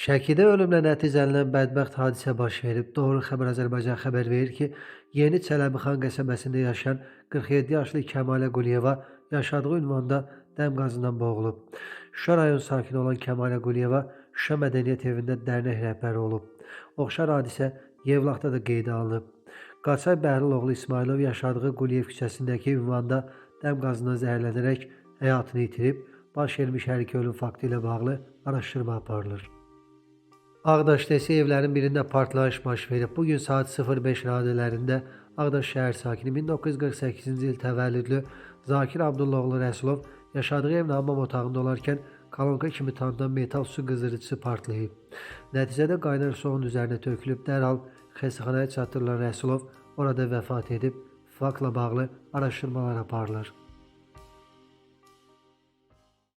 Şəkidə ölümlə nəticələnən bədbəxt hadisə baş verib. Doğru Xəbər Azərbaycan xəbər verir ki, Yeni Çələbixan qəsəbəsində yaşayan 47 yaşlı Kəmalə Quliyeva yaşadığı ünvanda dəm qazından boğulub. Şuşa rayon sakini olan Kəmalə Quliyeva Şuşa Mədəniyyət Evində dərnək rəhbəri olub. Oxşar hadisə Yevlaxda da qeydə alınıb. Qaçay Bəhlul oğlu İsmailov yaşadığı Quliyev küçəsindəki ünvanda dəm qazından zəhərlənərək həyatını itirib. Baş vermiş hər iki ölüm faktı ilə bağlı araşdırma aparılır. Ağdaşda isə evlərin birində partlayış baş verib. Bugün saat 05 radələrində Ağdaş şəhər sakini 1948-ci il təvəllüdlü Zakir Abdullaoğlu Rəsulov yaşadığı evin hammam otağında olarkən kolonka kimi tanınan metal su qızdırıcısı partlayıb. Nəticədə qaynar su onun üzərinə tökülüb. Dərhal xəstəxanaya çatdırılan Rəsulov orada vəfat edib. Faktla bağlı araşdırmalar aparılır.